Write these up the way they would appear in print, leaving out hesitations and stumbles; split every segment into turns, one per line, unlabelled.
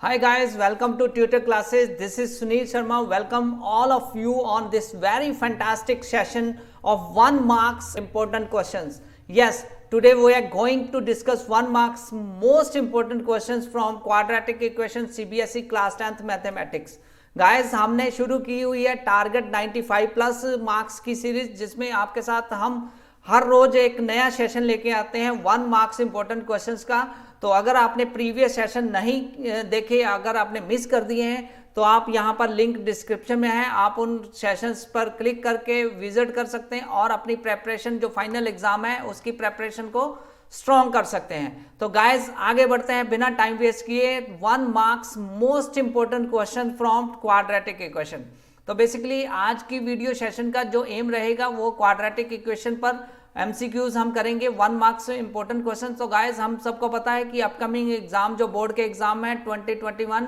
Hi guys, welcome to Tutor Classes. This is Sunil Sharma. Welcome all of you on this very fantastic session of 1 marks important questions. Yes, today we are going to discuss 1 marks most important questions from quadratic equation CBSE class 10th mathematics. Guys हमने शुरू की हुई है target 95 plus marks की series, जिसमें आपके साथ हम हर रोज एक नया सेशन लेके आते हैं 1 मार्क्स इंपॉर्टेंट क्वेश्चंस का। तो अगर आपने प्रीवियस सेशन नहीं देखे, अगर आपने मिस कर दिए हैं, तो आप यहाँ पर लिंक डिस्क्रिप्शन में है, आप उन सेशंस पर क्लिक करके विजिट कर सकते हैं और अपनी प्रेपरेशन जो फाइनल एग्जाम है उसकी प्रेपरेशन को स्ट्रॉन्ग कर सकते हैं। तो गाइज आगे बढ़ते हैं बिना टाइम वेस्ट किए। 1 marks most important question from quadratic equation. तो बेसिकली आज की वीडियो सेशन का जो एम रहेगा वो क्वाड्रेटिक इक्वेशन पर एमसीक्यूज हम करेंगे, 1 मार्क्स इंपॉर्टेंट क्वेश्चन। तो गाइज हम सबको पता है कि अपकमिंग एग्जाम जो बोर्ड के एग्जाम है 2021,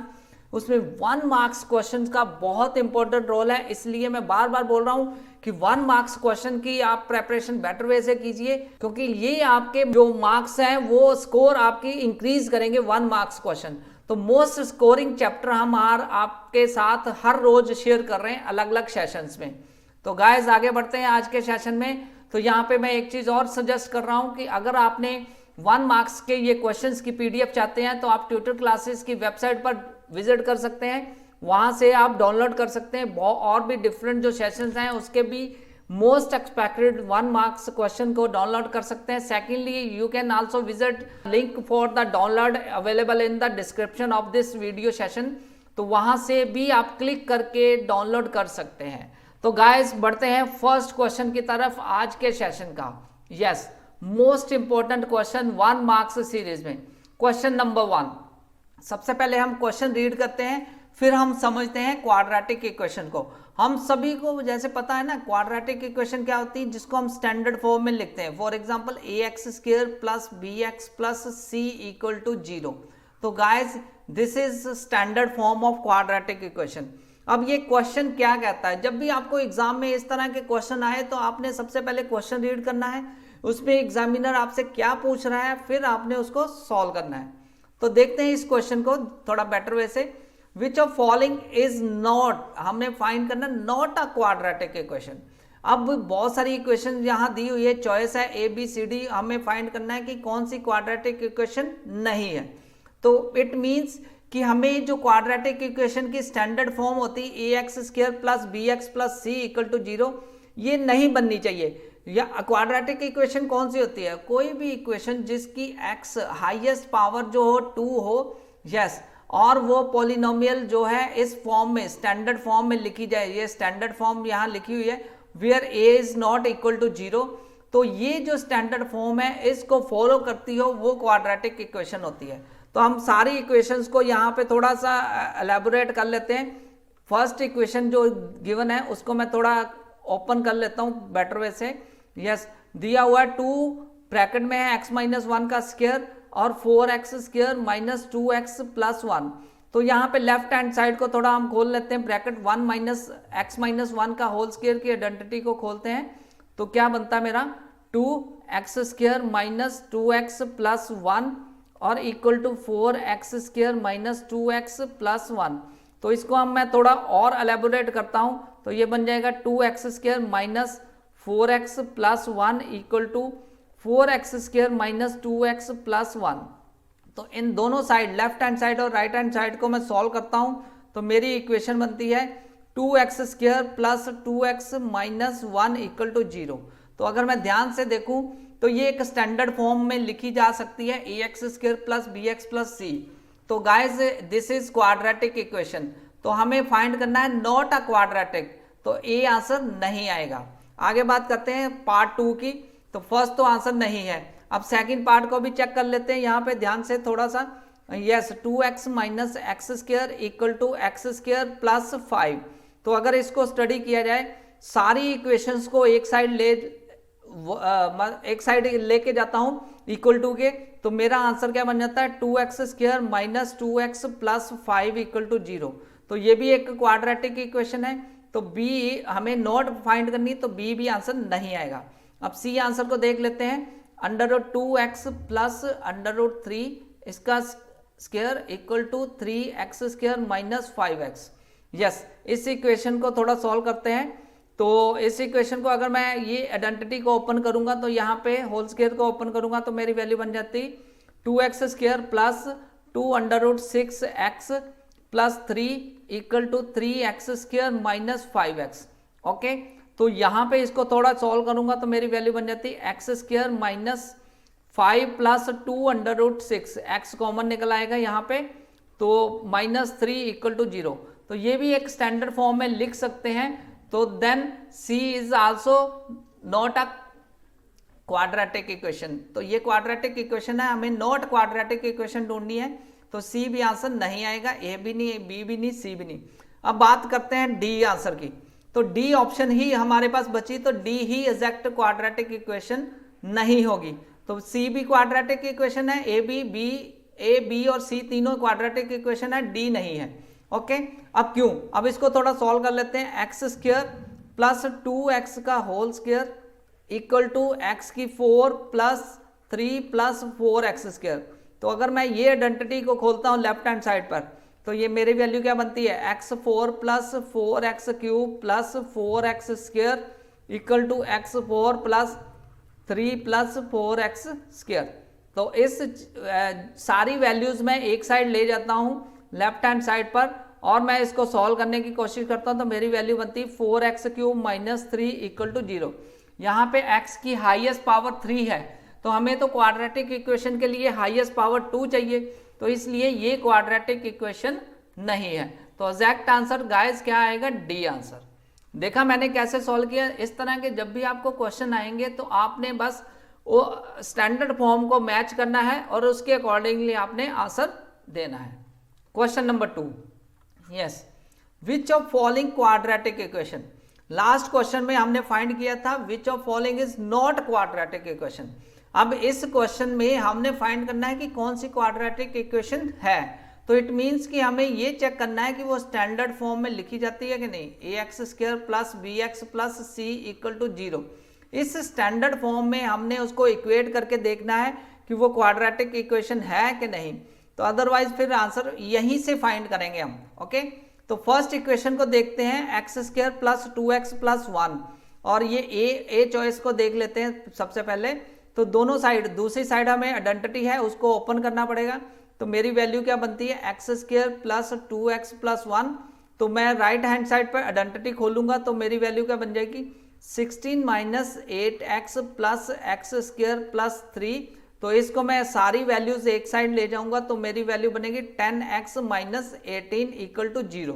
उसमें 1 मार्क्स क्वेश्चन का बहुत इंपॉर्टेंट रोल है। इसलिए मैं बार बार बोल रहा हूं कि 1 मार्क्स क्वेश्चन की आप प्रेपरेशन बेटर वे से कीजिए, क्योंकि ये आपके जो मार्क्स हैं वो स्कोर आपकी इंक्रीज करेंगे 1 मार्क्स क्वेश्चन। तो मोस्ट स्कोरिंग चैप्टर हम आपके साथ हर रोज शेयर कर रहे हैं अलग अलग सेशंस में। तो गाइज आगे बढ़ते हैं आज के सेशन में। तो यहाँ पे मैं एक चीज और सजेस्ट कर रहा हूँ कि अगर आपने 1 मार्क्स के ये क्वेश्चंस की पीडीएफ चाहते हैं तो आप ट्यूटर क्लासेस की वेबसाइट पर विजिट कर सकते हैं, वहां से आप डाउनलोड कर सकते हैं। और भी डिफरेंट जो सेशंस हैं उसके भी मोस्ट एक्सपेक्टेड 1 मार्क्स क्वेश्चन को डाउनलोड कर सकते हैं। Secondly you can also visit link for the download available in the description of this video session. तो वहां से भी आप क्लिक करके डाउनलोड कर सकते हैं। तो गाइस बढ़ते हैं फर्स्ट क्वेश्चन की तरफ आज के सेशन का। Yes, most important question 1 marks series में क्वेश्चन नंबर 1। सबसे पहले हम क्वेश्चन रीड करते हैं, फिर हम समझते हैं क्वाड्रेटिक इक्वेशन को। हम सभी को जैसे पता है ना क्वाड्रेटिक इक्वेशन क्या होती है, जिसको हम स्टैंडर्ड फॉर्म में लिखते हैं। For example ax² plus bx plus c equal to 0। तो guys this is standard form of quadratic equation. अब ये क्वेश्चन क्या कहता है, जब भी आपको एग्जाम में इस तरह के क्वेश्चन आए तो आपने सबसे पहले क्वेश्चन रीड करना है, उसमें एग्जामिनर आपसे क्या पूछ रहा है, फिर आपने उसको सॉल्व करना है। तो देखते हैं इस क्वेश्चन को थोड़ा बेटर वे से। विच ऑफ फॉलोइंग इज नॉट, हमने फाइंड करना नॉट अ क्वाड्रेटिक इक्वेशन। अब बहुत सारी इक्वेशन यहाँ दी हुई है, चॉइस है ABCD, हमें फाइंड करना है कि कौन सी क्वाड्रेटिक इक्वेशन नहीं है। तो इट मीन्स कि हमें जो क्वाड्रेटिक इक्वेशन की स्टैंडर्ड फॉर्म होती है ax² plus bx plus c equal to 0, ये नहीं बननी चाहिए। या क्वाड्रेटिक इक्वेशन कौन सी होती है, कोई भी इक्वेशन जिसकी x हाईएस्ट पावर जो हो 2 हो, यस, और वो पॉलिनोमियल जो है इस फॉर्म में स्टैंडर्ड फॉर्म में लिखी जाए। ये स्टैंडर्ड फॉर्म यहाँ लिखी हुई है, where a is not equal to 0। तो ये जो स्टैंडर्ड फॉर्म है इसको फॉलो करती हो वो क्वाड्रेटिक इक्वेशन होती है। तो हम सारी इक्वेशंस को यहाँ पे थोड़ा सा एलैबोरेट कर लेते हैं। फर्स्ट इक्वेशन जो गिवन है उसको मैं थोड़ा ओपन कर लेता हूँ बेटर वे से। यस, दिया हुआ 2 ब्रैकेट में है x-1 का स्क्वायर और 4x² माइनस 2x प्लस 1। तो यहाँ पे लेफ्ट हैंड साइड को थोड़ा हम खोल लेते हैं, ब्रैकेट 1 माइनस x-1 का होल स्क्वायर की आइडेंटिटी को खोलते हैं। तो क्या बनता है मेरा 2x² माइनस 2x प्लस 1 और equal to 4x² minus 2x plus 1। तो इसको हम मैं थोड़ा और एलेबोरेट करता हूं, तो ये बन जाएगा 2x² minus 4x plus 1 equal to 4x² minus 2x plus 1। तो इन दोनों साइड लेफ्ट हैंड साइड और राइट हैंड साइड को मैं सॉल्व करता हूं, तो मेरी इक्वेशन बनती है 2x² plus 2x minus 1 equal to 0। तो अगर मैं ध्यान से देखूं तो ये एक स्टैंडर्ड फॉर्म में लिखी जा सकती है ax² plus bx plus c। तो guys this is quadratic equation. तो हमें फाइंड करना है नॉट अ क्वाड्रेटिक, तो ए आंसर नहीं आएगा। आगे बात करते हैं पार्ट 2 की। तो फर्स्ट तो आंसर नहीं है, अब सेकंड पार्ट को भी चेक कर लेते हैं यहाँ पे ध्यान से थोड़ा सा। Yes, 2x minus x² equal to x² plus 5। तो अगर इसको स्टडी किया जाए, सारी इक्वेशंस को एक साइड लेके जाता हूं इक्वल टू के, तो मेरा आंसर क्या बन जाता है 2x² minus 2x plus 5 equal to 0। तो ये भी एक क्वाड्रेटिक इक्वेशन है। तो B हमें नॉट फाइंड करनी, तो B भी आंसर नहीं आएगा। अब C आंसर को देख लेते हैं, √2x प्लस √3, इसका square equal to 3x square minus 5x। Yes, इस इक्वेशन को थोड़ा सॉल्व करते हैं। तो इस इक्वेशन को अगर मैं ये आइडेंटिटी को ओपन करूंगा तो यहाँ पे होल स्क्वायर को ओपन करूंगा तो मेरी वैल्यू बन जाती 2x square plus 2√6x plus 3 equal to 3x square minus 5x। Okay, तो यहाँ पे इसको थोड़ा सॉल्व करूंगा तो मेरी वैल्यू बन जाती x square minus 5 plus 2√6, x common निकल आएगा यहाँ पे, तो माइनस 3 इक्वल टू 0। तो ये भी एक स्टैंडर्ड फॉर्म में लिख सकते हैं। तो then C is also not a quadratic equation. तो ये क्वाड्रेटिक इक्वेशन है, हमें नॉट क्वाड्रेटिक इक्वेशन ढूंढनी है, तो C भी आंसर नहीं आएगा, A भी नहीं, B भी नहीं, C भी नहीं। अब बात करते हैं D आंसर की। तो D ऑप्शन ही हमारे पास बची, तो D ही एग्जैक्ट क्वाड्रेटिक इक्वेशन नहीं होगी। तो C भी क्वाड्रेटिक इक्वेशन है, A, B और C तीनों क्वाड्रेटिक इक्वेशन है, D नहीं है। ओके, अब क्यों? अब इसको थोड़ा सॉल्व कर लेते हैं। एक्स स्क्वायर प्लस 2x का whole square equal to x की 4 प्लस 3 प्लस 4x स्क्वायर। तो अगर मैं ये आइडेंटिटी को खोलता हूँ लेफ्ट हैंड साइड पर, तो ये मेरी वैल्यू क्या बनती है, x4 plus 4x cube plus 4x square equal to x4 plus 3 plus 4x square. तो इस सारी वैल्यूज में एक साइड ले जाता हूँ लेफ्ट हैंड साइड पर और मैं इसको सॉल्व करने की कोशिश करता हूं, तो मेरी वैल्यू बनती है 4x cube minus 3 equal to 0। यहाँ पे x की हाईएस्ट पावर 3 है, तो हमें तो क्वाड्रेटिक इक्वेशन के लिए हाईएस्ट पावर 2 चाहिए, तो इसलिए ये क्वाड्रेटिक इक्वेशन नहीं है। तो एग्जैक्ट आंसर गाइस क्या आएगा, डी आंसर। देखा मैंने कैसे सॉल्व किया। इस तरह के जब भी आपको क्वेश्चन आएंगे तो आपने बस वो स्टैंडर्ड फॉर्म को मैच करना है और उसके अकॉर्डिंगली आपने आंसर देना है। Question number 2, yes, which of following quadratic equation. Last question में हमने फाइंड किया था विच of following is not quadratic equation. अब इस क्वेश्चन में हमने फाइंड करना है कि कौन सी क्वाड्रेटिक इक्वेशन है। तो इट मीन्स कि हमें ये चेक करना है कि वो स्टैंडर्ड फॉर्म में लिखी जाती है कि नहीं। ax square plus bx plus c equal to 0, इस स्टैंडर्ड फॉर्म में हमने उसको इक्वेट करके देखना है कि वो क्वाड्रेटिक इक्वेशन है कि नहीं। तो अदरवाइज फिर आंसर यहीं से फाइंड करेंगे हम। ओके, तो फर्स्ट इक्वेशन को देखते हैं, x square plus 2x plus 1, और ये ए चॉइस को देख लेते हैं सबसे पहले। तो दोनों साइड, दूसरी साइड हमें आइडेंटिटी है उसको ओपन करना पड़ेगा। तो मेरी वैल्यू क्या बनती है, x square plus 2x plus 1। तो मैं राइट हैंड साइड पर आइडेंटिटी खोलूंगा तो मेरी वैल्यू क्या बन जाएगी, 16 minus 8x plus x square plus 3। तो इसको मैं सारी वैल्यूज एक साइड ले जाऊंगा तो मेरी वैल्यू बनेगी 10x माइनस 18 इक्वल टू 0।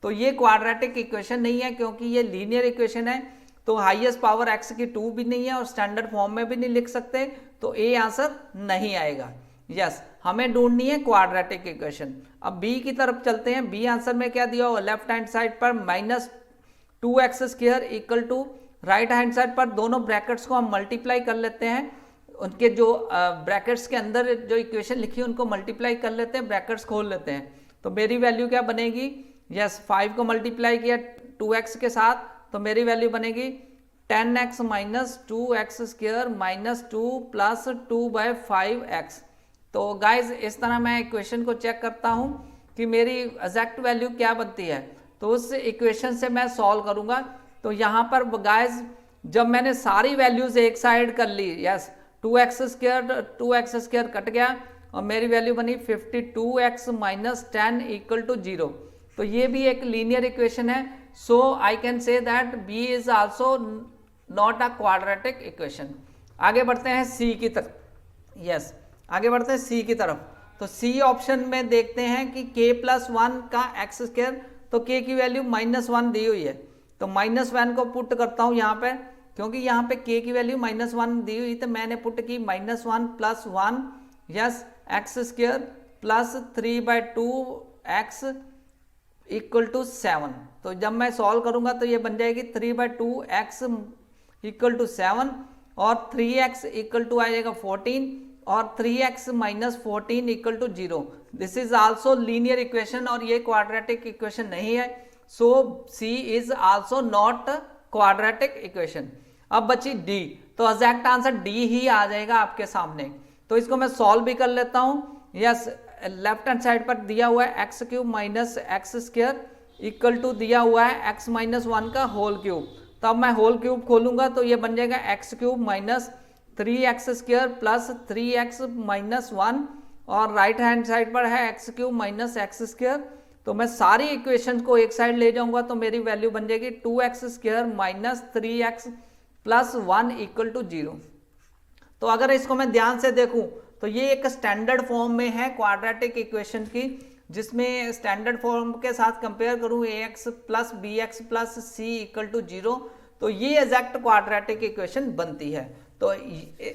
तो ये क्वाड्रेटिक इक्वेशन नहीं है क्योंकि ये लीनियर इक्वेशन है। तो हाईएस्ट पावर x की 2 भी नहीं है और स्टैंडर्ड फॉर्म में भी नहीं लिख सकते, तो ए आंसर नहीं आएगा। यस, हमें ढूंढनी है क्वाड्रेटिक इक्वेशन। अब बी की तरफ चलते हैं। बी आंसर में क्या दिया हुआ, लेफ्ट हैंड साइड पर minus 2x square equal to, right hand side पर दोनों ब्रैकेट्स को हम मल्टीप्लाई कर लेते हैं, उनके जो ब्रैकेट्स के अंदर जो इक्वेशन लिखी है उनको मल्टीप्लाई कर लेते हैं, ब्रैकेट्स खोल लेते हैं। तो मेरी वैल्यू क्या बनेगी, यस 5 को मल्टीप्लाई किया 2x के साथ तो मेरी वैल्यू बनेगी 10x minus 2x square minus 2 plus 2/5x। तो गाइज इस तरह मैं इक्वेशन को चेक करता हूँ कि मेरी एग्जैक्ट वैल्यू क्या बनती है, तो उस इक्वेशन से मैं सॉल्व करूँगा। तो यहाँ पर गाइज जब मैंने सारी वैल्यूज एक साइड कर ली, यस 2x स्क्वायर कट गया और मेरी वैल्यू बनी 52x माइनस 10 इक्वल टू 0। तो ये भी एक लीनियर इक्वेशन है। So I can say that B is also not a quadratic equation. आगे बढ़ते हैं सी की तरफ। यस, आगे बढ़ते हैं सी की तरफ। तो सी ऑप्शन में देखते हैं कि k प्लस 1 का एक्स स्क्वायर, तो k की वैल्यू -1 दी हुई है, तो -1 को पुट करता हूँ यहाँ पे, क्योंकि यहाँ पे k की वैल्यू -1 दी हुई, तो मैंने पुट की -1 plus 1, yes x square plus 3/2x equal to 7। तो जब मैं सॉल्व करूंगा तो ये बन जाएगी 3/2x इक्वल टू 7 और 3x इक्वल टू आ जाएगा 14 और 3x minus 14 equal to 0। This is also linear equation और ये क्वाड्रेटिक इक्वेशन नहीं है। So C is also not quadratic equation. अब बची डी, तो एग्जैक्ट आंसर डी ही आ जाएगा आपके सामने। तो इसको मैं सॉल्व भी कर लेता हूं। यस, लेफ्ट हैंड साइड पर दिया हुआ है x cube minus x square equal to दिया हुआ है एक्स माइनस 1 का होल क्यूब। तो अब मैं होल क्यूब खोलूंगा तो ये बन जाएगा x cube minus 3x square plus 3x minus 1 और राइट हैंड साइड पर है x cube minus x square. तो मैं सारी इक्वेशन को एक साइड ले जाऊंगा तो मेरी वैल्यू बन जाएगी 2x square minus 3x plus 1 equal to 0। तो अगर इसको मैं ध्यान से देखूं तो ये एक स्टैंडर्ड फॉर्म में है क्वाड्रेटिक इक्वेशन की, जिसमें स्टैंडर्ड फॉर्म के साथ कंपेयर करूं ax plus bx plus c equal to 0 तो ये एग्जैक्ट क्वाड्रेटिक इक्वेशन बनती है। तो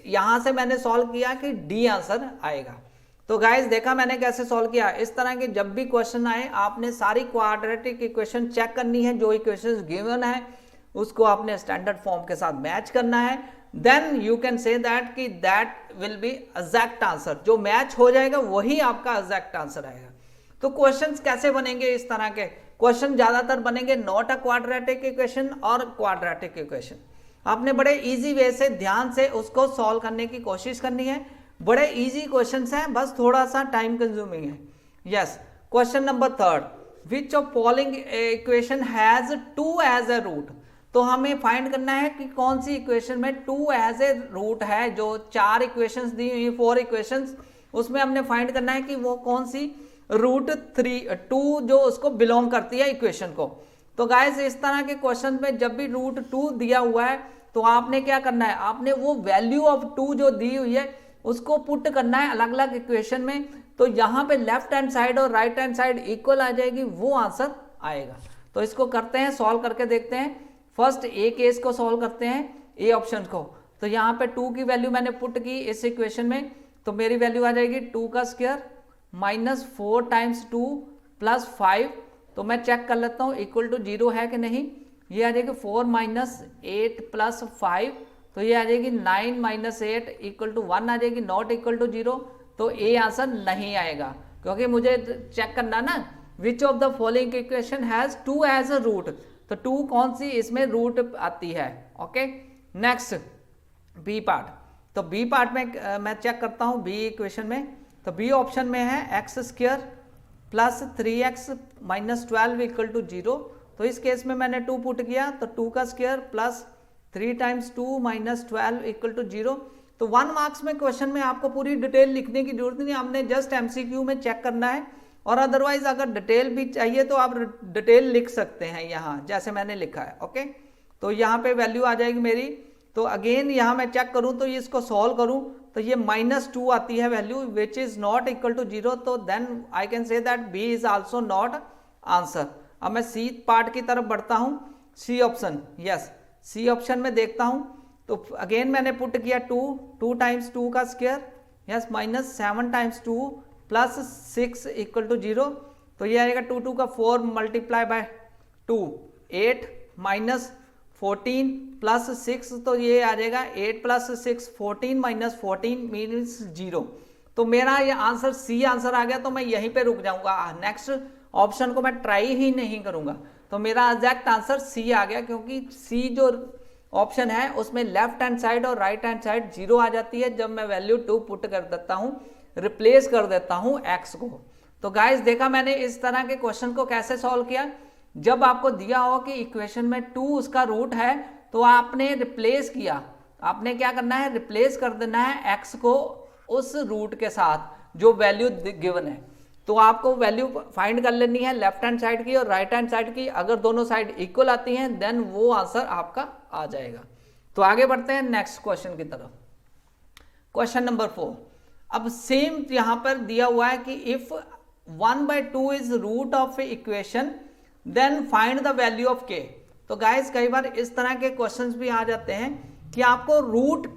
यहां से मैंने सॉल्व किया कि डी आंसर आएगा। तो गाइस देखा मैंने कैसे सॉल्व किया। इस तरह के जब भी क्वेश्चन आए आपने सारी क्वाड्रेटिक इक्वेशन चेक करनी है, जो इक्वेशन गिवन है उसको आपने स्टैंडर्ड फॉर्म के साथ मैच करना है। Then you can say that कि that will be exact answer, जो मैच हो जाएगा वही आपका एग्जैक्ट आंसर आएगा। तो क्वेश्चंस कैसे बनेंगे? इस तरह के क्वेश्चन ज्यादातर बनेंगे नॉट अ क्वाड्रेटिक इक्वेशन और क्वाड्रेटिक इक्वेशन। आपने बड़े इजी वे से ध्यान से उसको सॉल्व करने की कोशिश करनी है। बड़े इजी क्वेश्चंस हैं, बस थोड़ा सा टाइम कंज्यूमिंग है। Yes, question number 3, which of following equation has 2 as a root. तो हमें फाइंड करना है कि कौन सी इक्वेशन में 2 एज ए रूट है। जो 4 इक्वेशंस दी हुई 4 इक्वेशंस, उसमें हमने फाइंड करना है कि वो कौन सी रूट 2 जो उसको बिलोंग करती है इक्वेशन को। तो गाइस इस तरह के क्वेश्चन में जब भी रूट 2 दिया हुआ है तो आपने क्या करना है, आपने वो वैल्यू ऑफ 2 जो दी हुई है उसको पुट करना है अलग अलग इक्वेशन में। तो यहाँ पे लेफ्ट हैंड साइड और राइट हैंड साइड इक्वल आ जाएगी, वो आंसर आएगा। तो इसको करते हैं, सॉल्व करके देखते हैं। फर्स्ट ए केस को सॉल्व करते हैं, ए ऑप्शन को। तो यहाँ पे 2 की वैल्यू मैंने पुट की इस इक्वेशन में, तो मेरी वैल्यू आ जाएगी 2 का स्क्वायर माइनस 4 टाइम्स 2 प्लस 5। तो मैं चेक कर लेता हूँ इक्वल टू 0 है कि नहीं। ये आ जाएगी 4 माइनस 8 प्लस 5, तो ये आ जाएगी 9 माइनस 8 इक्वल टू 1 आ जाएगी, नॉट इक्वल टू 0। तो ए आंसर नहीं आएगा, क्योंकि मुझे चेक करना ना which of the following equation has 2 as a root. तो 2 कौन सी इसमें रूट आती है। Okay, next B part. तो बी पार्ट में मैं चेक करता हूँ बी इक्वेशन में। तो बी ऑप्शन में है x square plus 3x minus 12 equal to 0। तो इस केस में मैंने 2 पुट किया, तो 2 का square plus 3 times 2 minus 12 equal to 0। तो 1 मार्क्स में क्वेश्चन में आपको पूरी डिटेल लिखने की जरूरत नहीं, आपने जस्ट एमसीक्यू में चेक करना है। और अदरवाइज अगर डिटेल भी चाहिए तो आप डिटेल लिख सकते हैं यहाँ, जैसे मैंने लिखा है। ओके, तो यहाँ पे वैल्यू आ जाएगी मेरी। तो अगेन यहाँ मैं चेक करूँ तो ये इसको सॉल्व करूँ तो ये -2 आती है value, which is not equal to 0। तो then I can say that B is also not answer. अब मैं सी पार्ट की तरफ बढ़ता हूँ, C option. Yes, C option में देखता हूँ तो अगेन मैंने पुट किया 2 टाइम्स 2 का square, yes, minus 7 times 2 plus 6 equal to 0। तो ये आएगा 2 का 4 मल्टीप्लाई बाय 2 8 माइनस 14 प्लस 6, तो ये आ जाएगा 8 प्लस 6 14 माइनस 14 मीन्स 0। तो मेरा ये आंसर सी आंसर आ गया। तो मैं यहीं पे रुक जाऊंगा, नेक्स्ट ऑप्शन को मैं ट्राई ही नहीं करूंगा। तो मेरा एग्जैक्ट आंसर सी आ गया, क्योंकि सी जो ऑप्शन है उसमें लेफ्ट हैंड साइड और राइट हैंड साइड 0 आ जाती है जब मैं वैल्यू 2 पुट कर देता हूँ, रिप्लेस कर देता हूँ x को। तो गाइस देखा मैंने इस तरह के क्वेश्चन को कैसे सॉल्व किया। जब आपको दिया हो कि इक्वेशन में 2 उसका रूट है तो आपने रिप्लेस किया, आपने क्या करना है, रिप्लेस कर देना है x को उस रूट के साथ जो वैल्यू गिवन है। तो आपको वैल्यू फाइंड कर लेनी है लेफ्ट हैंड साइड की और राइट हैंड साइड की। अगर दोनों साइड इक्वल आती हैं देन वो आंसर आपका आ जाएगा। तो आगे बढ़ते हैं नेक्स्ट क्वेश्चन की तरफ। Question number 4। अब सेम यहां पर दिया हुआ है कि if 1/2 is root of a equation then find the value of k। तो गाइस कई बार इस तरह के क्वेश्चंस भी आ जाते हैं कि आपको रूट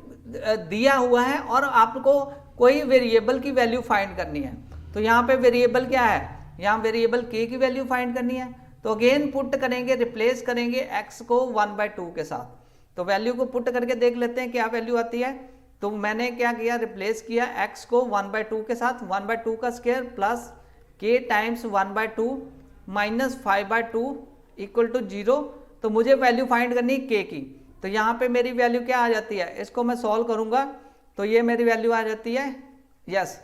दिया हुआ है और आपको कोई वेरिएबल की वैल्यू फाइंड करनी है। तो यहाँ पे वेरिएबल क्या है, यहाँ वेरिएबल k की वैल्यू फाइंड करनी है। तो अगेन पुट करेंगे, रिप्लेस करेंगे x को 1/2 के साथ। तो वैल्यू को पुट करके देख लेते हैं क्या वैल्यू आती है। तो मैंने क्या किया, रिप्लेस किया x को 1/2 के साथ, 1/2 का square plus k times 1/2 minus 5/2 equal to 0। तो मुझे वैल्यू फाइंड करनी k की। तो यहाँ पे मेरी वैल्यू क्या आ जाती है, इसको मैं सॉल्व करूंगा तो ये मेरी वैल्यू आ जाती है, यस।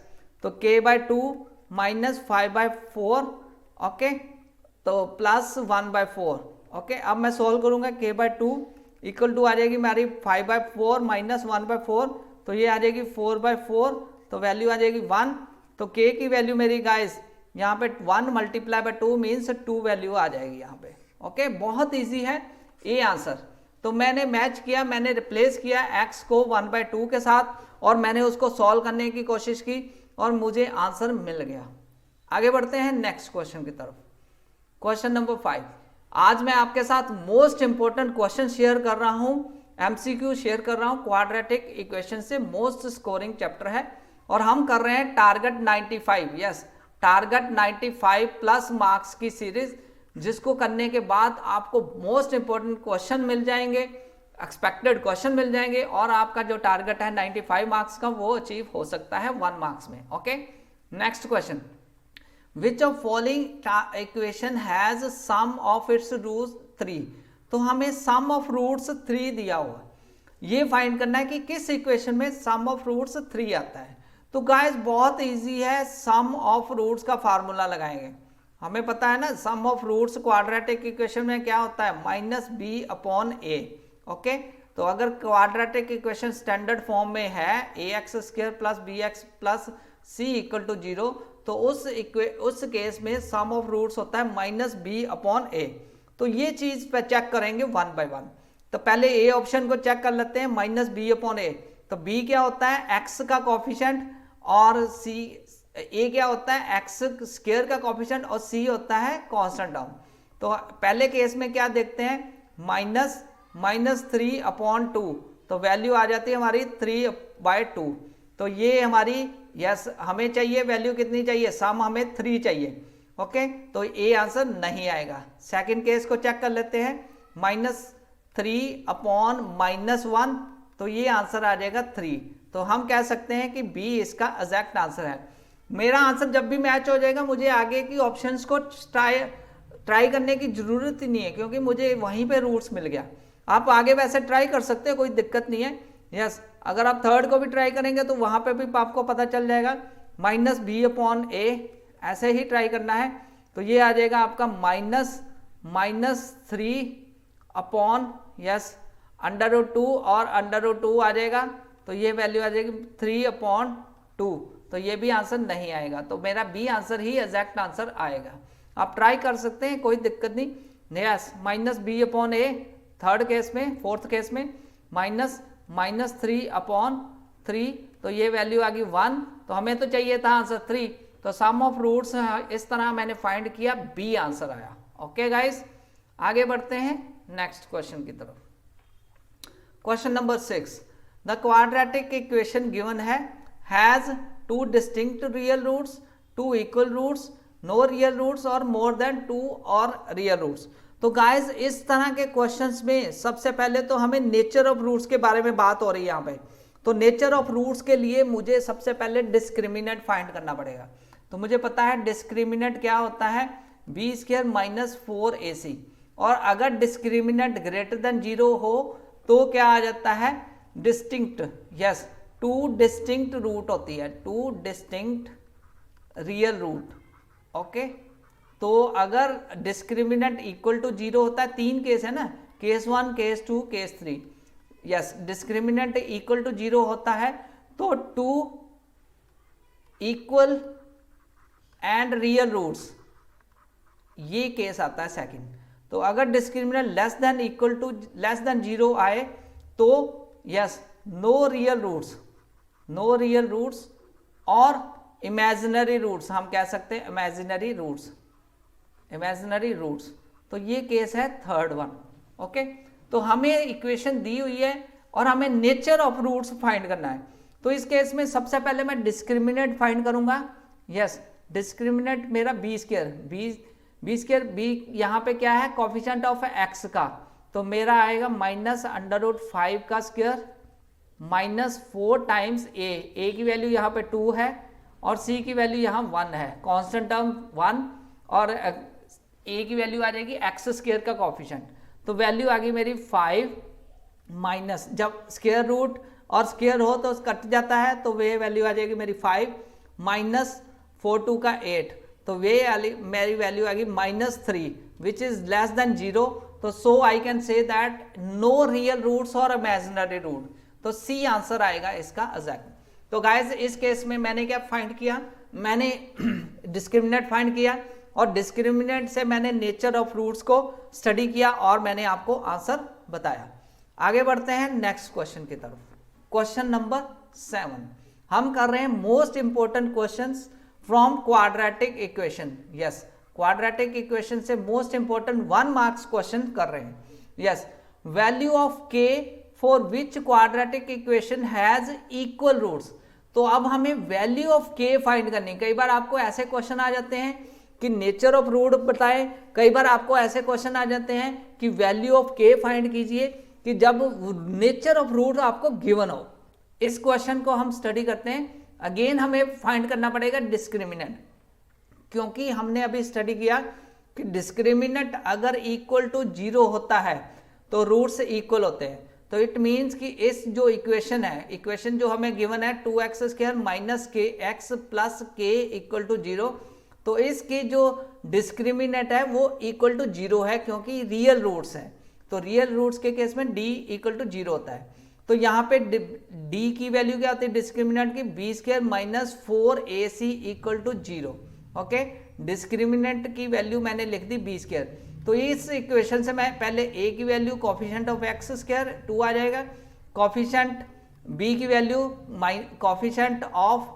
तो k/2 माइनस 5/4, ओके, तो प्लस 1/4, ओके। अब मैं सोल्व करूंगा k/2 इक्वल टू आ जाएगी हमारी 5/4 माइनस 1/4, तो ये आ जाएगी 4/4, तो वैल्यू आ जाएगी 1। तो k की वैल्यू मेरी गाइस यहाँ पे 1 मल्टीप्लाई बाय 2 मीन्स 2 वैल्यू आ जाएगी यहाँ पे, ओके। बहुत इजी है ये आंसर। तो मैंने मैच किया, मैंने रिप्लेस किया x को 1/2 के साथ और मैंने उसको सॉल्व करने की कोशिश की और मुझे आंसर मिल गया। आगे बढ़ते हैं नेक्स्ट क्वेश्चन की तरफ। Question number 5। आज मैं आपके साथ मोस्ट इंपोर्टेंट क्वेश्चन शेयर कर रहा हूं, एमसीक्यू शेयर कर रहा हूं। क्वाड्रेटिक इक्वेशन से मोस्ट स्कोरिंग चैप्टर है और हम कर रहे हैं target 95, yes, target 95 plus marks की सीरीज, जिसको करने के बाद आपको मोस्ट इंपोर्टेंट क्वेश्चन मिल जाएंगे, एक्सपेक्टेड क्वेश्चन मिल जाएंगे और आपका जो टारगेट है 95 मार्क्स का वो अचीव हो सकता है 1 मार्क्स में, okay. Next question, which of following equation has sum of its roots 3। तो हमें सम ऑफ रूट्स 3 दिया हुआ, ये फाइंड करना है कि किस इक्वेशन में सम ऑफ रूट्स 3 आता है। तो गाइस बहुत इजी है, सम ऑफ रूट्स का फार्मूला लगाएंगे। हमें पता है ना सम ऑफ रूट्स क्वाड्रेटिक इक्वेशन में क्या होता है, -b/a, ओके। तो अगर क्वाड्रेटिक इक्वेशन स्टैंडर्ड फॉर्म में है ax² + bx + c = 0, तो उस केस में सम ऑफ रूट्स होता है -b/a। तो ये चीज पे चेक करेंगे 1 बाय 1। तो पहले ए ऑप्शन को चेक कर लेते हैं, -b/a। तो b क्या होता है, x का कोफिशिएंट, और a क्या होता है, x² का कोफिशिएंट, और c होता है कांस्टेंट टर्म। तो पहले केस में क्या देखते हैं, -3/2, तो वैल्यू आ जाती है हमारी 3/2। तो ये हमारी यस हमें चाहिए वैल्यू कितनी चाहिए, सम हमें 3 चाहिए, ओके। तो ए आंसर नहीं आएगा। सेकंड केस को चेक कर लेते हैं, -3/-1, तो ये आंसर आ जाएगा 3। तो हम कह सकते हैं कि बी इसका एग्जैक्ट आंसर है। मेरा आंसर जब भी मैच हो जाएगा मुझे आगे की ऑप्शंस को ट्राई करने की जरूरत ही नहीं है, क्योंकि मुझे वहीं पे रूट्स मिल गया। आप आगे वैसे ट्राई कर सकते हो, कोई दिक्कत नहीं है, यस। अगर आप थर्ड को भी ट्राई करेंगे तो वहां पे भी आपको पता चल जाएगा, -b/a, ऐसे ही ट्राई करना है। तो ये आ जाएगा आपका -3/(2) और √2 आ जाएगा, तो ये वैल्यू आ जाएगी 3/2। तो ये भी आंसर नहीं आएगा, तो मेरा बी आंसर ही एग्जैक्ट आंसर आएगा। आप ट्राई कर सकते हैं, कोई दिक्कत नहीं, यस। -b/a थर्ड केस में, फोर्थ केस में -3/3, तो ये वैल्यू आ गई 1। तो हमें तो चाहिए था आंसर 3, तो सम ऑफ रूट्स इस तरह मैंने फाइंड किया, बी आंसर आया, ओके गाइस। आगे बढ़ते हैं नेक्स्ट क्वेश्चन की तरफ। Question number 6, the quadratic equation given है, has 2 distinct real roots, 2 equal roots, no real roots और मोर देन 2 और रियल रूट्स। तो गाइस इस तरह के क्वेश्चंस में सबसे पहले तो हमें नेचर ऑफ रूट्स के बारे में बात हो रही है यहाँ पे। तो नेचर ऑफ रूट्स के लिए मुझे सबसे पहले डिस्क्रिमिनेंट फाइंड करना पड़ेगा। तो मुझे पता है डिस्क्रिमिनेंट क्या होता है, b² - 4ac, और अगर डिस्क्रिमिनेंट ग्रेटर देन 0 हो तो क्या आ जाता है, डिस्टिंक्ट, यस, 2 डिस्टिंक्ट रूट होती है, 2 डिस्टिंक्ट रियल रूट, ओके। तो अगर डिस्क्रिमिनेंट इक्वल टू 0 होता है, 3 केस है ना, case 1, case 2, case 3, yes. Discriminant equal to 0 होता है तो 2 इक्वल एंड रियल रूट्स, ये केस आता है सेकंड। तो अगर डिस्क्रिमिनेंट लेस देन 0 आए तो यस, नो रियल रूट्स और इमेजिनरी रूट्स, हम कह सकते हैं इमेजिनरी रूट्स, तो ये केस है थर्ड वन, ओके। तो हमें इक्वेशन दी हुई है और हमें नेचर ऑफ रूट्स फाइंड करना है। तो इस केस में सबसे पहले मैं डिस्क्रिमिनेंट फाइंड करूंगा, यस। डिस्क्रिमिनेंट मेरा b² यहाँ पे क्या है, कोफिशिएंट ऑफ x का, तो मेरा आएगा -√5 का स्क्वायर -4 टाइम्स a की वैल्यू यहाँ पे 2 है और c की वैल्यू यहाँ 1 है, कांस्टेंट टर्म 1, और a की वैल्यू आ जाएगी x² का कोफिशिएंट। तो वैल्यू आ गई मेरी 5 माइनस, जब स्क्वायर रूट और स्क्वायर हो तो कट जाता है, तो वे वैल्यू आ जाएगी मेरी 5 4 2 का 8, तो वे मेरी वैल्यू आएगी -3 विच इज लेस देन 0। तो so I can say that no real roots और इमेजिनरी रूट, तो सी आंसर आएगा इसका एग्जैक्ट। तो गाइस इस केस में मैंने क्या फाइंड किया, मैंने डिस्क्रिमिनेंट फाइंड किया और डिस्क्रिमिनेंट से मैंने नेचर ऑफ रूट्स को स्टडी किया और मैंने आपको आंसर बताया। आगे बढ़ते हैं नेक्स्ट क्वेश्चन की तरफ। क्वेश्चन नंबर 7 हम कर रहे हैं most important questions from quadratic equation. Yes, quadratic equation से मोस्ट इंपोर्टेंट 1 मार्क्स क्वेश्चन कर रहे हैं। Yes, value of k for which quadratic equation has equal roots. तो अब हमें वैल्यू ऑफ के फाइंड करनी। कई बार आपको ऐसे क्वेश्चन आ जाते हैं कि नेचर ऑफ रूट बताएं, कई बार आपको ऐसे क्वेश्चन आ जाते हैं कि वैल्यू ऑफ के फाइंड कीजिए, कि जब नेचर ऑफ रूट आपको गिवन हो। इस क्वेश्चन को हम स्टडी करते हैं। अगेन हमें फाइंड करना पड़ेगा डिस्क्रिमिनेंट, क्योंकि हमने अभी स्टडी किया कि डिस्क्रिमिनेंट अगर इक्वल टू 0 होता है तो रूट्स इक्वल होते हैं। तो इट मीन्स कि इस जो इक्वेशन है, इक्वेशन जो हमें गिवन है 2x² माइनस के एक्स प्लस के इक्वल टू 0, तो इसकी जो डिस्क्रिमिनेंट है वो इक्वल टू 0 है, क्योंकि रियल रूट्स है। तो रियल रूट्स के केस में d इक्वल टू 0 होता है। तो यहाँ पे d की वैल्यू क्या होती है डिस्क्रिमिनेंट की, b² minus 4ac equal to 0। Okay, discriminant की वैल्यू मैंने लिख दी b²। तो इस इक्वेशन से मैं पहले a की वैल्यू कोफिशिएंट ऑफ x² 2 आ जाएगा, कोफिशिएंट b की वैल्यू कोफिशिएंट ऑफ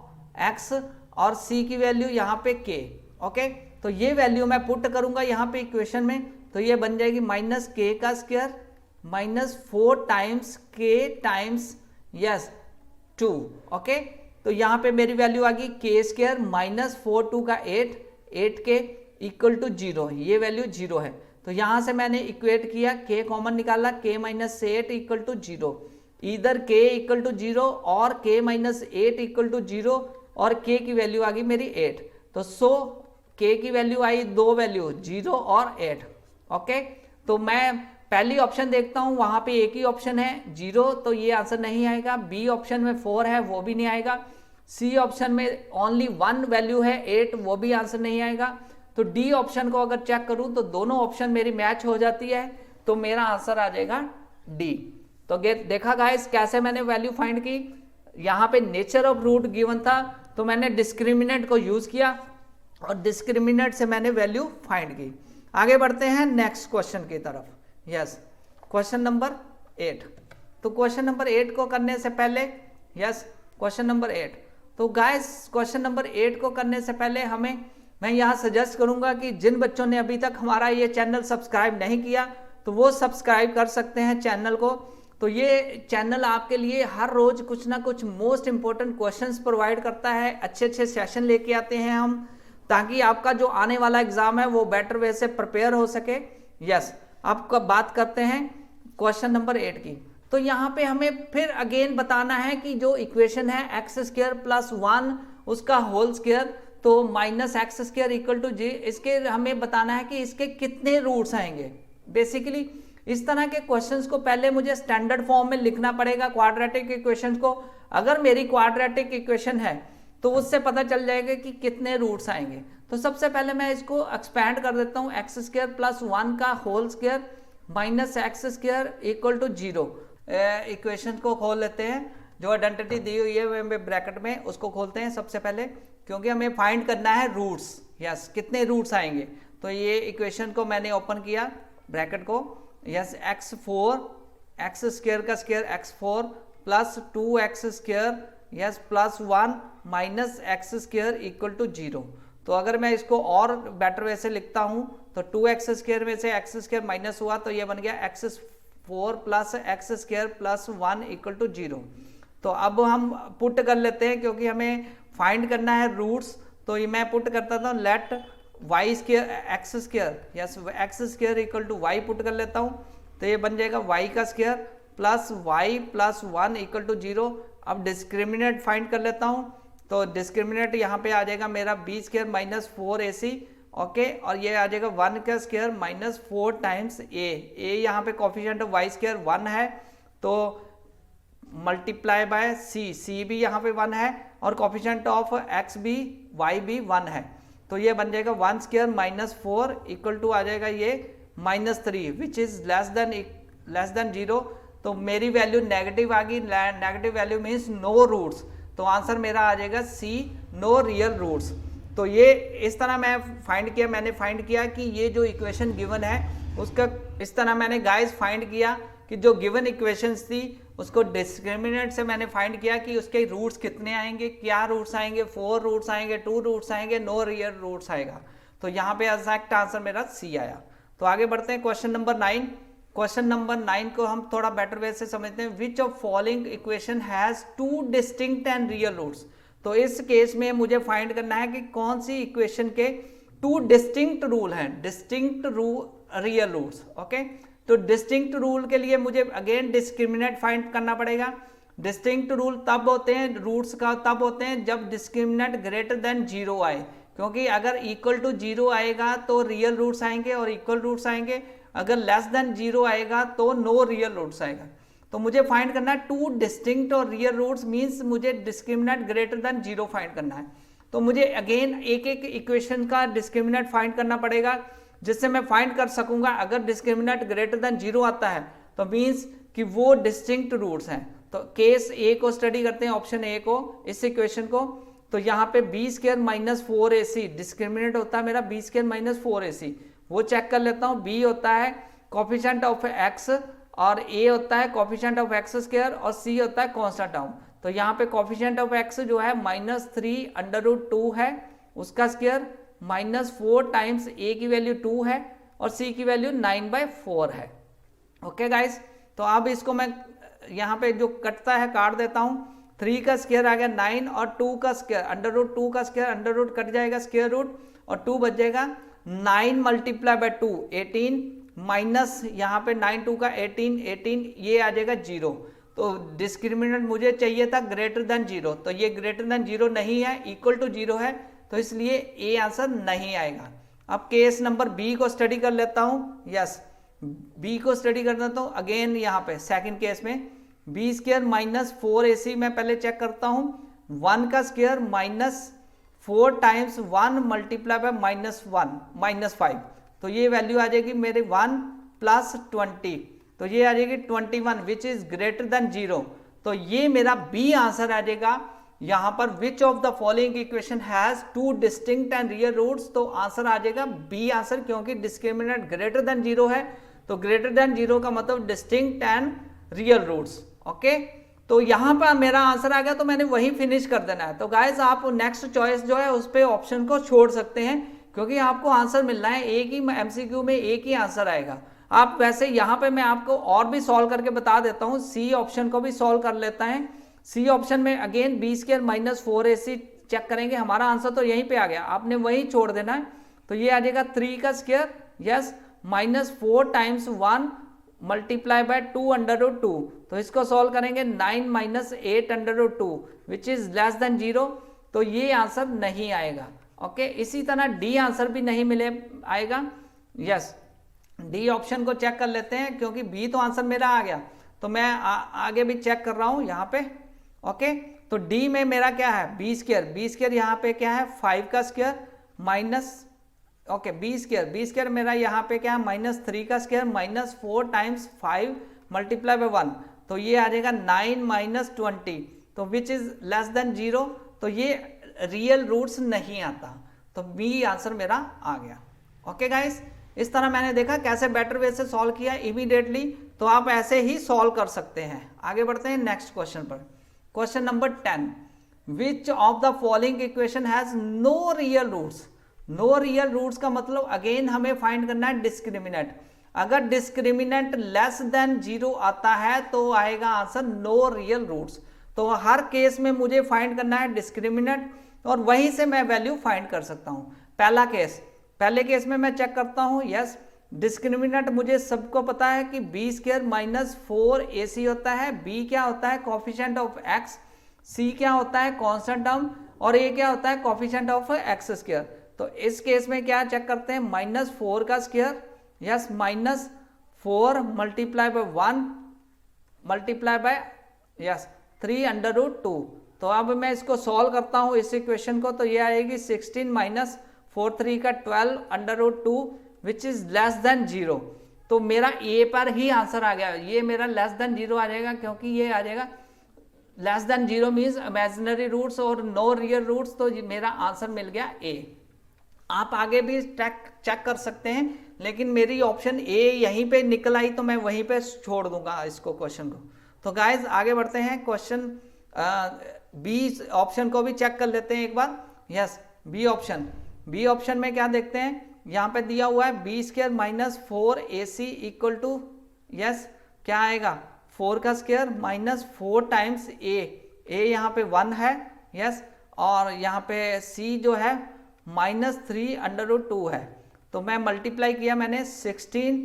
x और c की वैल्यू यहाँ पे k। ओके, तो ये वैल्यू मैं पुट करूंगा यहाँ पे इक्वेशन में, तो ये बन जाएगी -k² minus 4 times k times yes 2। Okay, तो यहाँ पे मेरी वैल्यू आ गई k² माइनस 4 2 का 8k इक्वल टू 0, ये वैल्यू 0 है। तो यहाँ से मैंने इक्वेट किया, k कॉमन निकाला, k माइनस 8 इक्वल टू 0, इधर k इक्वल टू 0 और k माइनस 8 इक्वल टू 0 और k की वैल्यू आ गई मेरी 8। तो सो k की वैल्यू आई, दो वैल्यू 0 और 8। ओके, तो मैं पहली ऑप्शन देखता हूं, वहां पे एक ही ऑप्शन है 0, तो ये आंसर नहीं आएगा। बी ऑप्शन में 4 है, वो भी नहीं आएगा। सी ऑप्शन में ओनली 1 वैल्यू है 8, वो भी आंसर नहीं आएगा। तो डी ऑप्शन को अगर चेक करूं तो दोनों ऑप्शन मेरी मैच हो जाती है, तो मेरा आंसर आ जाएगा डी। तो देखा गाइस कैसे मैंने वैल्यू फाइंड की। यहाँ पे नेचर ऑफ रूट गिवन था, तो मैंने डिस्क्रिमिनेंट को यूज किया और डिस्क्रिमिनेंट से मैंने वैल्यू फाइंड की। आगे बढ़ते हैं नेक्स्ट क्वेश्चन की तरफ। Yes, question number 8। तो क्वेश्चन नंबर 8 को करने से पहले, यस क्वेश्चन नंबर 8, तो गाइस क्वेश्चन नंबर 8 को करने से पहले मैं यहाँ सजेस्ट करूंगा कि जिन बच्चों ने अभी तक हमारा ये चैनल सब्सक्राइब नहीं किया तो वो सब्सक्राइब कर सकते हैं चैनल को। तो ये चैनल आपके लिए हर रोज कुछ ना कुछ मोस्ट इंपॉर्टेंट क्वेश्चंस प्रोवाइड करता है, अच्छे अच्छे सेशन लेके आते हैं हम, ताकि आपका जो आने वाला एग्जाम है वो बेटर वे से प्रिपेयर हो सके। यस, आपका बात करते हैं क्वेश्चन नंबर 8 की। तो यहाँ पे हमें फिर अगेन बताना है कि जो इक्वेशन है x² प्लस 1 उसका होल स्क्वायर, तो माइनस x² इक्वल टू जी, इसके हमें बताना है कि इसके कितने रूट्स आएंगे। बेसिकली इस तरह के क्वेश्चंस को पहले मुझे स्टैंडर्ड फॉर्म में लिखना पड़ेगा क्वाड्रेटिक इक्वेशंस को। अगर मेरी क्वाड्रेटिक इक्वेशन है तो उससे पता चल जाएगा कि कितने रूट्स आएंगे। तो सबसे पहले मैं इसको एक्सपैंड कर देता हूँ, x² प्लस 1 का whole square minus x² equal to 0। Equation को खोल लेते हैं, जो आइडेंटिटी दी हुई है ब्रैकेट में उसको खोलते हैं सबसे पहले, क्योंकि हमें फाइंड करना है रूट्स। यस, कितने रूट्स आएंगे। तो ये इक्वेशन को मैंने ओपन किया ब्रैकेट को, यस x² का square x4 plus 2x² yes plus 1 minus x² equal to 0। तो अगर मैं इसको और बेटर वे से लिखता हूं तो 2x² में से x² माइनस हुआ तो ये बन गया x4 plus x² plus 1 equal to 0। तो अब हम पुट कर लेते हैं, क्योंकि हमें फाइंड करना है रूट्स। तो ये मैं पुट करता था, let x² yes x² equal to y put कर लेता हूं, तो ये बन जाएगा y का square plus y plus 1 equal to 0। अब डिस्क्रिमिनेंट फाइंड कर लेता हूं, तो डिस्क्रिमिनेंट यहाँ पे आ जाएगा मेरा b² माइनस 4ac। ओके, और ये आ जाएगा 1 का स्क्वायर माइनस 4 टाइम्स a यहाँ पे कोफिशिएंट ऑफ y² 1 है, तो मल्टीप्लाई बाय c भी यहाँ पे 1 है और कोफिशिएंट ऑफ x भी y भी 1 है, तो ये बन जाएगा 1 स्क्वायर माइनस 4 इक्वल टू आ जाएगा ये -3 विच इज लेस देन 0। तो मेरी वैल्यू नेगेटिव आ गई, negative value means no roots, तो आंसर मेरा आ जाएगा सी, नो रियल रूट्स। तो ये इस तरह मैंने फाइंड किया कि ये जो इक्वेशन गिवन है उसका इस तरह मैंने गाइस फाइंड किया कि जो गिवन इक्वेशंस थी उसको डिस्क्रिमिनेंट से मैंने फाइंड किया कि उसके रूट्स कितने आएंगे, क्या रूट्स आएंगे, 4 रूट्स आएंगे, 2 रूट्स आएंगे, नो रियल रूट्स आएगा। तो यहाँ पे एग्जैक्ट आंसर मेरा सी आया। तो आगे बढ़ते हैं क्वेश्चन नंबर 9। क्वेश्चन नंबर 9 को हम थोड़ा बेटर वे से समझते हैं। Which of following equation has 2 distinct and real roots. तो इस केस में मुझे फाइंड करना है कि कौन सी इक्वेशन के 2 डिस्टिंक्ट रूल हैं, डिस्टिंक्ट रियल रूट्स। ओके, तो डिस्टिंक्ट रूल के लिए मुझे अगेन डिस्क्रिमिनेंट फाइंड करना पड़ेगा। डिस्टिंक्ट रूल तब होते हैं, रूट्स का तब होते हैं जब डिस्क्रिमिनेंट ग्रेटर देन 0 आए, क्योंकि अगर इक्वल टू 0 आएगा तो रियल रूट्स आएंगे और इक्वल रूट्स आएंगे, अगर लेस देन 0 आएगा तो नो रियल रूट्स आएगा। तो मुझे फाइंड करना है 2 डिस्टिंक्ट और रियल रूट्स, मींस मुझे डिस्क्रिमिनेंट ग्रेटर देन 0 फाइंड करना है। तो मुझे अगेन एक एक इक्वेशन का डिस्क्रिमिनेंट फाइंड करना पड़ेगा, जिससे मैं फाइंड कर सकूंगा अगर डिस्क्रिमिनेंट ग्रेटर देन 0 आता है तो मींस कि वो डिस्टिंक्ट रूट्स हैं। तो केस ए को स्टडी करते हैं, ऑप्शन ए को, इस इक्वेशन को। तो यहाँ पे B square minus 4ac discriminant होता है मेरा बी स्क्वायर माइनस 4ac, वो चेक कर लेता हूँ। बी होता है कोफिशिएंट ऑफ एक्स और ए होता है कोफिशिएंट ऑफ एक्स स्क्वायर और सी होता है कांस्टेंट टर्म। तो यहाँ पे कोफिशिएंट ऑफ एक्स जो है -3√2 है, उसका स्क्वायर -4 टाइम्स ए की वैल्यू 2 है और सी की वैल्यू 9/4 है। ओके गाइस, तो अब इसको मैं यहाँ पे जो कटता है काट देता हूँ। 3 का स्क्वायर आ गया 9 और 2 का स्क्वायर √2 का स्क्वायर अंडर कट जाएगा स्क्वायर रूट और 2 बच जाएगा। 9 × 2 18 माइनस यहाँ पे 9 2 का 18 ये आ जाएगा 0। तो डिस्क्रिमिनेंट मुझे चाहिए था ग्रेटर देन 0, तो ये ग्रेटर देन 0 नहीं है, इक्वल टू 0 है, तो इसलिए ए आंसर नहीं आएगा। अब केस नंबर बी को स्टडी कर लेता हूँ। यस, बी को स्टडी कर लेता हूँ अगेन। यहाँ पे सेकंड केस में बी स्क्वायर -4ac मैं पहले चेक करता हूँ। 1 का स्क्वायर -4 टाइम्स 1 × -5, तो ये वैल्यू आ जाएगी मेरे 1 + 20, तो ये आ जाएगी 21 विच इज ग्रेटर देन 0। तो ये मेरा बी आंसर आ जाएगा। यहाँ पर which of the following equation has 2 distinct and real roots, तो आंसर आ जाएगा बी आंसर, क्योंकि डिस्क्रिमिनेंट ग्रेटर देन 0 है, तो ग्रेटर देन 0 का मतलब distinct and real roots. Okay, तो यहाँ पर मेरा आंसर आ गया, तो मैंने वही फिनिश कर देना है। तो गाइज आप नेक्स्ट चॉइस जो है उस पर ऑप्शन को छोड़ सकते हैं, क्योंकि आपको आंसर मिलना है एक ही एमसीक्यू में, एक ही आंसर आएगा। आप वैसे यहाँ पे मैं आपको और भी सॉल्व करके बता देता हूँ, सी ऑप्शन को भी सॉल्व कर लेता है। सी ऑप्शन में again B square -4ac check करेंगे, हमारा आंसर तो यहीं पे आ गया, आपने वही छोड़ देना है। तो ये आ जाएगा 3 का स्क्वायर, यस, -4 टाइम्स 1 × 2 तो इसको सॉल्व करेंगे 9 - 8√2 विच इज लेस देन 0, तो ये आंसर नहीं आएगा। ओके, इसी तरह डी आंसर भी नहीं मिले आएगा। यस, डी ऑप्शन को चेक कर लेते हैं, क्योंकि बी तो आंसर मेरा आ गया, तो मैं आगे भी चेक कर रहा हूं यहाँ पे। ओके, तो डी में मेरा क्या है बी स्क्वायर यहाँ पे क्या है 5 का square minus, okay, B square मेरा यहाँ पे क्या है -3 का स्क्वायर -4 टाइम्स 5 × 1, तो ये आ जाएगा 9 - 20, तो विच इज लेस देन 0, तो ये रियल रूट्स नहीं आता, तो बी आंसर मेरा आ गया। ओके गाइस, इस तरह मैंने देखा कैसे बेटर वे से सॉल्व किया इमीडिएटली, तो आप ऐसे ही सॉल्व कर सकते हैं। आगे बढ़ते हैं नेक्स्ट क्वेश्चन पर। Question number 10, which of the following equation has no real roots. No real roots का मतलब अगेन हमें फाइंड करना है डिस्क्रिमिनेंट। अगर डिस्क्रिमिनेंट लेस देन 0 आता है तो आएगा आंसर नो रियल रूट्स। तो हर केस में मुझे फाइंड करना है डिस्क्रिमिनेंट और वहीं से मैं वैल्यू फाइंड कर सकता हूं। पहले केस में मैं चेक करता हूं। यस, डिस्क्रिमिनेंट मुझे सबको पता है कि बी स्क्वायर -4ac होता है, बी क्या होता है कोफिशिएंट ऑफ एक्स, सी क्या होता है कांस्टेंट टर्म और ए क्या होता है कोफिशिएंट ऑफ एक्स स्क्वायर। तो इस केस में क्या चेक करते हैं -4 का स्क्वायर, यस, -4 × 1 × 3√2, तो अब मैं इसको सॉल्व करता हूँ इस इक्वेशन को, तो ये आएगी 16 माइनस 4 3 का 12 under root 2 which is less than 0। तो मेरा ए पर ही आंसर आ गया, ये मेरा लेस देन 0 आ जाएगा, क्योंकि ये आ जाएगा less than 0 means imaginary roots और नो रियल रूट्स, तो मेरा आंसर मिल गया ए। आप आगे भी चेक कर सकते हैं, लेकिन मेरी ऑप्शन ए यहीं पे निकल आई तो मैं वहीं पे छोड़ दूंगा इसको क्वेश्चन को। तो गाइज आगे बढ़ते हैं, क्वेश्चन बी ऑप्शन को भी चेक कर लेते हैं एक बार। यस, बी ऑप्शन में क्या देखते हैं, यहाँ पे दिया हुआ है B square minus 4ac equal to, yes क्या आएगा 4 का स्क्वायर माइनस 4 टाइम्स ए यहाँ पे 1 है, यस, और यहाँ पे c जो है माइनस 3 अंडर रूट 2 है। तो मैं मल्टीप्लाई किया मैंने 16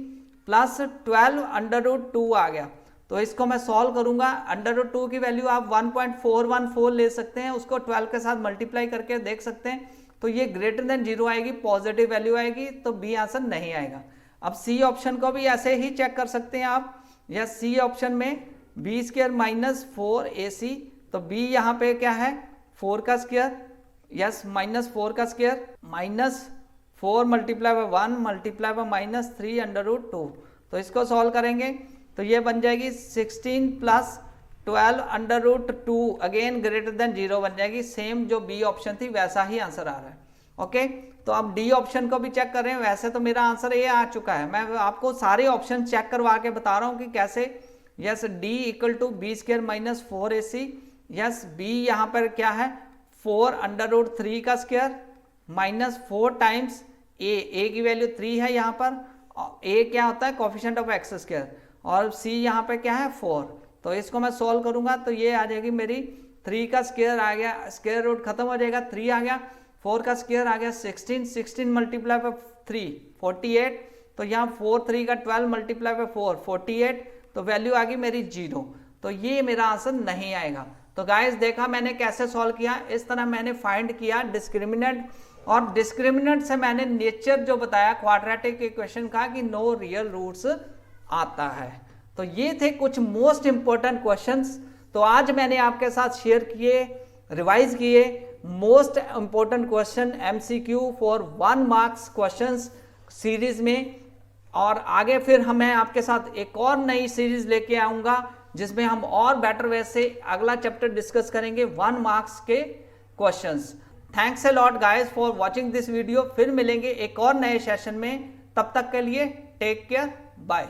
प्लस 12 अंडर रूट 2 आ गया। तो इसको मैं सॉल्व करूंगा, अंडर रूट 2 की वैल्यू आप 1.414 ले सकते हैं, उसको 12 के साथ मल्टीप्लाई करके देख सकते हैं, तो ये ग्रेटर देन 0 आएगी, पॉजिटिव वैल्यू आएगी, तो बी आंसर नहीं आएगा। अब सी ऑप्शन को भी ऐसे ही चेक कर सकते हैं आप, या सी ऑप्शन में बी स्क्वायर माइनस 4ac, तो बी यहाँ पे क्या है 4 का स्क्वायर, यस माइनस 4 का square minus 4 multiply by 1 multiply by minus 3 under root 2। तो इसको सॉल्व करेंगे तो ये बन जाएगी 16 plus 12 under root 2 again greater than 0 बन जाएगी, सेम जो बी ऑप्शन थी वैसा ही आंसर आ रहा है। ओके, तो अब डी ऑप्शन को भी चेक कर रहे हैं, वैसे तो मेरा आंसर ये आ चुका है, मैं आपको सारे ऑप्शन चेक करवा के बता रहा हूँ कि कैसे। Yes, D equal to B square minus 4ac, yes B यहाँ पर क्या है 4 अंडर रूट 3 का स्क्वायर माइनस 4 टाइम्स ए की वैल्यू 3 है यहाँ पर, ए क्या होता है कोफिशिएंट ऑफ एक्स स्क्वायर, और सी यहाँ पे क्या है 4। तो इसको मैं सॉल्व करूंगा तो ये आ जाएगी मेरी 3 का स्क्वायर आ गया, स्क्वायर रूट खत्म हो जाएगा, 3 आ गया, 4 का स्क्वायर आ गया 16 मल्टीप्लाई बाय 3 48, तो यहाँ 4 3 का 12 मल्टीप्लाई बाय 4 48, तो वैल्यू आ गई मेरी 0। तो ये मेरा आंसर नहीं आएगा। तो गाइस देखा मैंने कैसे सॉल्व किया, इस तरह मैंने फाइंड किया डिस्क्रिमिनेंट, और डिस्क्रिमिनेंट से मैंने नेचर जो बताया क्वाड्रेटिक इक्वेशन का कि नो रियल रूट्स आता है। तो ये थे कुछ मोस्ट इंपॉर्टेंट क्वेश्चंस, तो आज मैंने आपके साथ शेयर किए, रिवाइज किए most important question MCQ for 1 marks questions series में, और आगे फिर मैं आपके साथ एक और नई सीरीज लेके आऊंगा जिसमें हम और बेटर वे से अगला चैप्टर डिस्कस करेंगे 1 मार्क्स के questions. Thanks a lot guys for watching this video, फिर मिलेंगे एक और नए सेशन में, तब तक के लिए टेक केयर, बाय।